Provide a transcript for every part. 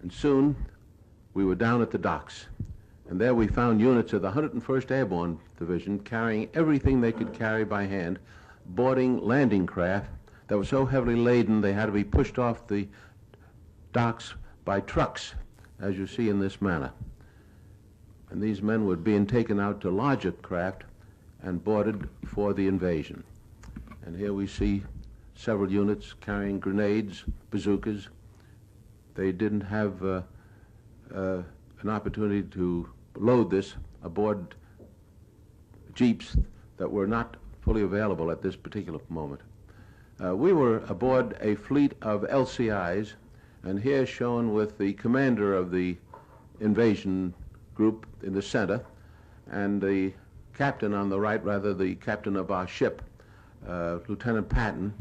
And soon we were down at the docks. And there we found units of the 101st Airborne Division carrying everything they could carry by hand, boarding landing craft that were so heavily laden they had to be pushed off the docks by trucks, as you see in this manner. And these men were being taken out to larger craft and boarded for the invasion. And here we see several units carrying grenades, bazookas. They didn't have an opportunity to load this aboard jeeps that were not fully available at this particular moment. We were aboard a fleet of LCIs, and here shown with the commander of the invasion group in the center, and the captain on the right, rather the captain of our ship, Lieutenant Patton,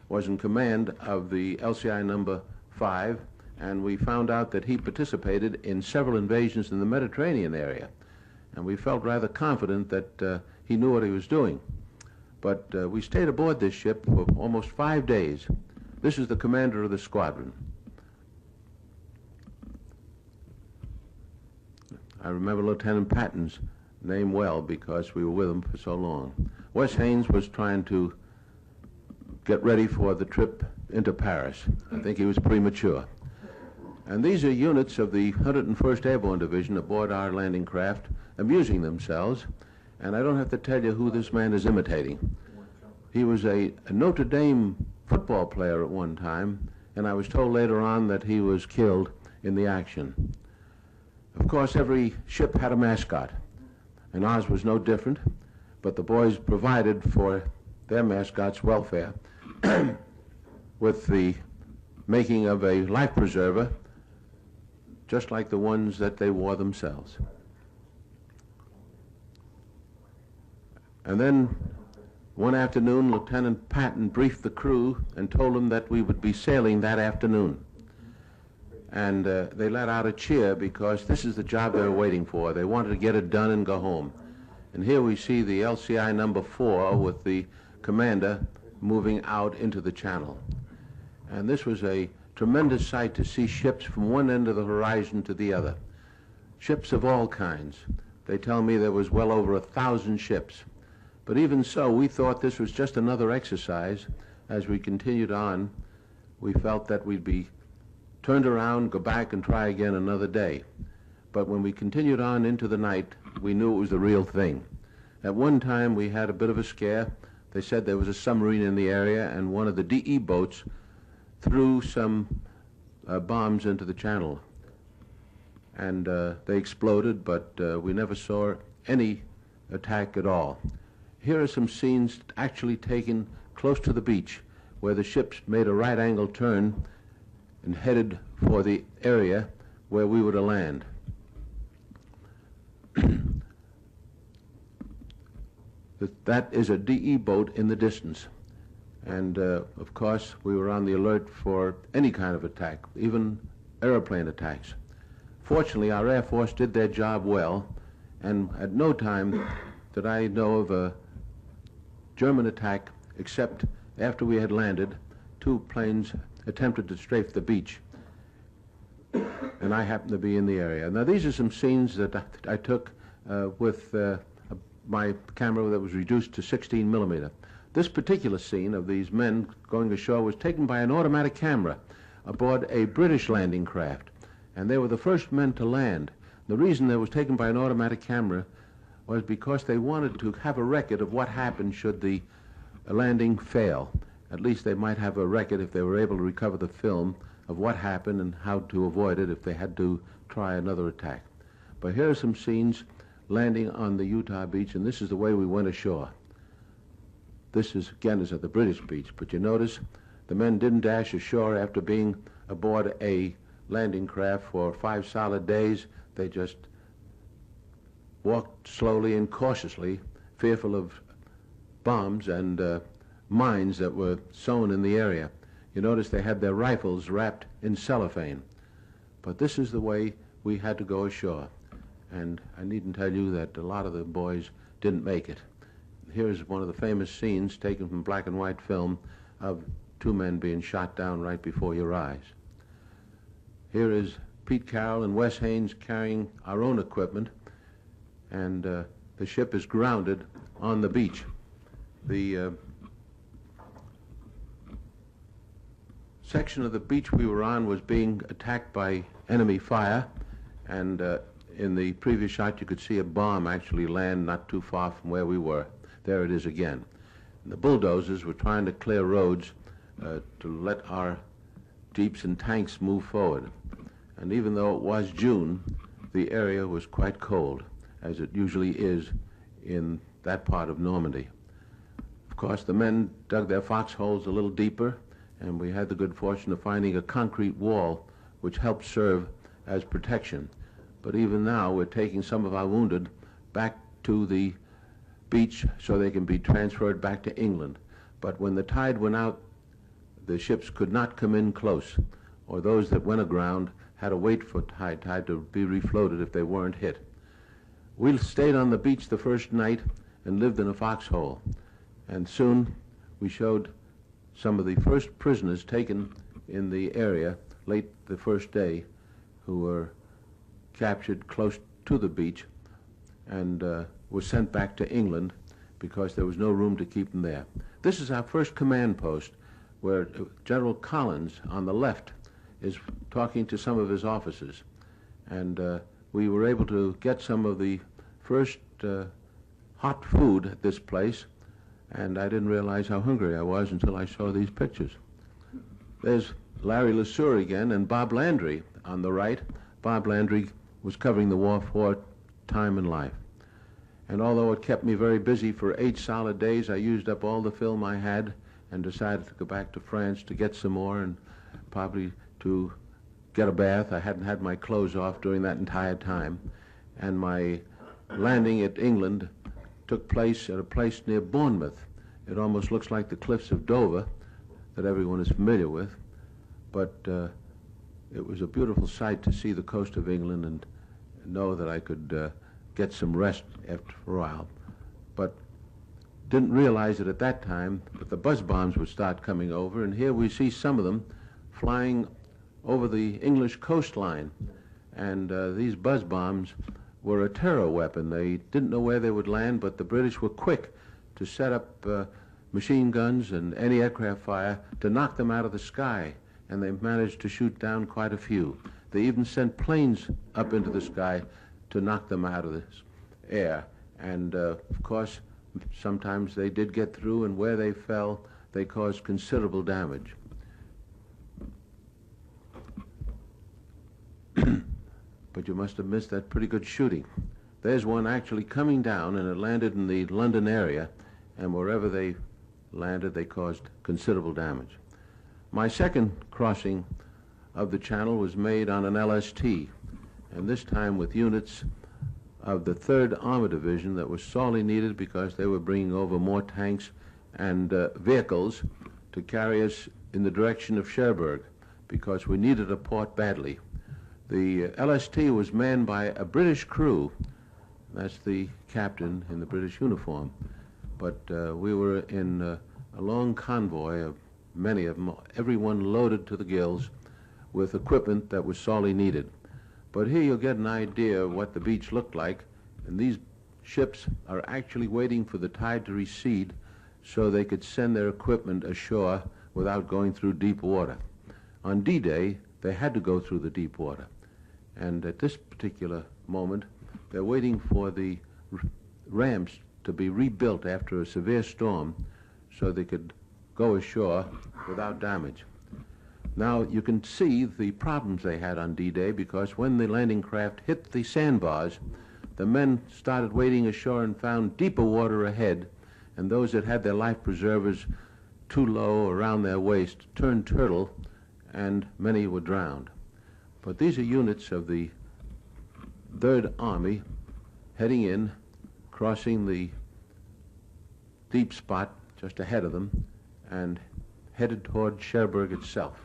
was in command of the LCI number 5, and we found out that he participated in several invasions in the Mediterranean area, and we felt rather confident that he knew what he was doing. But we stayed aboard this ship for almost 5 days. This is the commander of the squadron. I remember Lieutenant Patton's name well because we were with him for so long. Wes Haynes was trying to get ready for the trip into Paris. I think he was premature. And these are units of the 101st Airborne Division aboard our landing craft, amusing themselves. And I don't have to tell you who this man is imitating. He was a Notre Dame football player at one time, and I was told later on that he was killed in the action. Of course, every ship had a mascot, and ours was no different, but the boys provided for their mascot's welfare with the making of a life preserver, just like the ones that they wore themselves. And then one afternoon, Lieutenant Patton briefed the crew and told them that we would be sailing that afternoon. And they let out a cheer because this is the job they were waiting for. They wanted to get it done and go home. And here we see the LCI number 4 with the commander moving out into the channel. And this was a tremendous sight to see ships from one end of the horizon to the other. Ships of all kinds. They tell me there was well over 1,000 ships. But even so, we thought this was just another exercise. As we continued on, we felt that we'd be turned around, go back and try again another day. But when we continued on into the night, we knew it was the real thing. At one time, we had a bit of a scare. They said there was a submarine in the area, and one of the DE boats threw some bombs into the channel. And they exploded, but we never saw any attack at all. Here are some scenes actually taken close to the beach, where the ships made a right-angle turn and headed for the area where we were to land. That is a DE boat in the distance. And of course, we were on the alert for any kind of attack, even airplane attacks. Fortunately, our Air Force did their job well, and at no time did I know of a German attack, except after we had landed, 2 planes attempted to strafe the beach, and I happened to be in the area. Now, these are some scenes that I took with my camera that was reduced to 16 millimeter. This particular scene of these men going ashore was taken by an automatic camera aboard a British landing craft, and they were the first men to land. The reason it was taken by an automatic camera was because they wanted to have a record of what happened should the landing fail. At least they might have a record, if they were able to recover the film, of what happened and how to avoid it if they had to try another attack. But here are some scenes landing on the Utah beach, and this is the way we went ashore. This is, again, is at the British beach, but you notice the men didn't dash ashore after being aboard a landing craft for 5 solid days. They just walked slowly and cautiously, fearful of bombs and mines that were sown in the area. You notice they had their rifles wrapped in cellophane. But this is the way we had to go ashore. And I needn't tell you that a lot of the boys didn't make it. Here's one of the famous scenes taken from black and white film of 2 men being shot down right before your eyes. Here is Pete Carroll and Wes Haynes carrying our own equipment, and the ship is grounded on the beach. The section of the beach we were on was being attacked by enemy fire, and in the previous shot you could see a bomb actually land not too far from where we were. There it is again. And the bulldozers were trying to clear roads to let our jeeps and tanks move forward. And even though it was June, the area was quite cold, as it usually is in that part of Normandy. Of course, the men dug their foxholes a little deeper, and we had the good fortune of finding a concrete wall which helped serve as protection. But even now, we're taking some of our wounded back to the beach so they can be transferred back to England. But when the tide went out, the ships could not come in close, or those that went aground had to wait for high tide to be refloated if they weren't hit. We stayed on the beach the first night and lived in a foxhole, and soon we showed some of the first prisoners taken in the area late the first day, who were captured close to the beach and were sent back to England because there was no room to keep them there. This is our first command post, where General Collins on the left is talking to some of his officers, and we were able to get some of the first hot food at this place, and I didn't realize how hungry I was until I saw these pictures. There's Larry LeSueur again and Bob Landry on the right. Bob Landry was covering the war for Time and Life. And although it kept me very busy for 8 solid days, I used up all the film I had and decided to go back to France to get some more and probably to get a bath. I hadn't had my clothes off during that entire time. And my landing at England took place at a place near Bournemouth. It almost looks like the cliffs of Dover that everyone is familiar with, but it was a beautiful sight to see the coast of England and know that I could get some rest after a while. But didn't realize it at that time, but the buzz bombs would start coming over, and here we see some of them flying over the English coastline. And these buzz bombs were a terror weapon. They didn't know where they would land, but the British were quick to set up machine guns and anti-aircraft fire to knock them out of the sky, and they managed to shoot down quite a few. They even sent planes up into the sky to knock them out of the air. And of course, sometimes they did get through, and where they fell, they caused considerable damage. But you must have missed that pretty good shooting. There's one actually coming down, and it landed in the London area, and wherever they landed, they caused considerable damage. My second crossing of the Channel was made on an LST, and this time with units of the 3rd Armored Division that was sorely needed because they were bringing over more tanks and vehicles to carry us in the direction of Cherbourg, because we needed a port badly. The LST was manned by a British crew. That's the captain in the British uniform. But we were in a long convoy of many of them, everyone loaded to the gills with equipment that was sorely needed. But here you'll get an idea of what the beach looked like, and these ships are actually waiting for the tide to recede so they could send their equipment ashore without going through deep water. On D-Day, they had to go through the deep water. And at this particular moment, they're waiting for the ramps to be rebuilt after a severe storm so they could go ashore without damage. Now, you can see the problems they had on D-Day, because when the landing craft hit the sandbars, the men started wading ashore and found deeper water ahead, and those that had their life preservers too low around their waist turned turtle, and many were drowned. But these are units of the 3rd Army heading in, crossing the deep spot just ahead of them, and headed toward Cherbourg itself.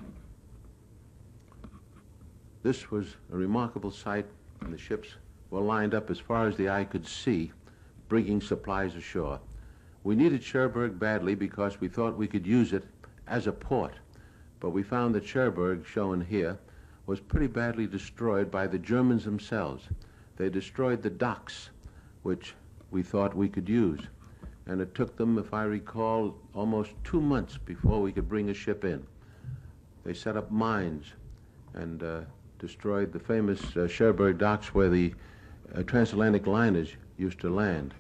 This was a remarkable sight, and the ships were lined up as far as the eye could see, bringing supplies ashore. We needed Cherbourg badly because we thought we could use it as a port, but we found that Cherbourg, shown here, was pretty badly destroyed by the Germans themselves. They destroyed the docks, which we thought we could use. And it took them, if I recall, almost 2 months before we could bring a ship in. They set up mines and destroyed the famous Cherbourg docks where the transatlantic liners used to land.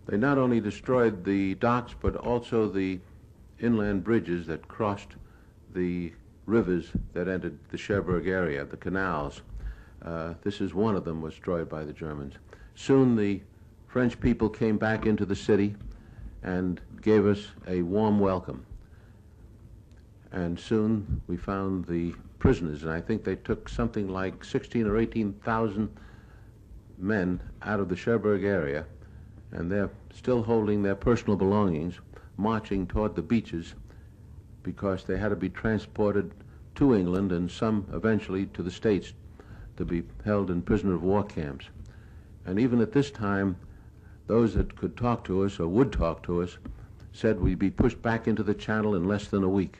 They not only destroyed the docks, but also the inland bridges that crossed the rivers that entered the Cherbourg area, the canals. This is one of them was destroyed by the Germans. Soon the French people came back into the city and gave us a warm welcome. And soon we found the prisoners, and I think they took something like 16 or 18,000 men out of the Cherbourg area, and they're still holding their personal belongings, marching toward the beaches because they had to be transported to England and some eventually to the States to be held in prisoner of war camps. And even at this time, those that could talk to us or would talk to us said we'd be pushed back into the Channel in less than a week.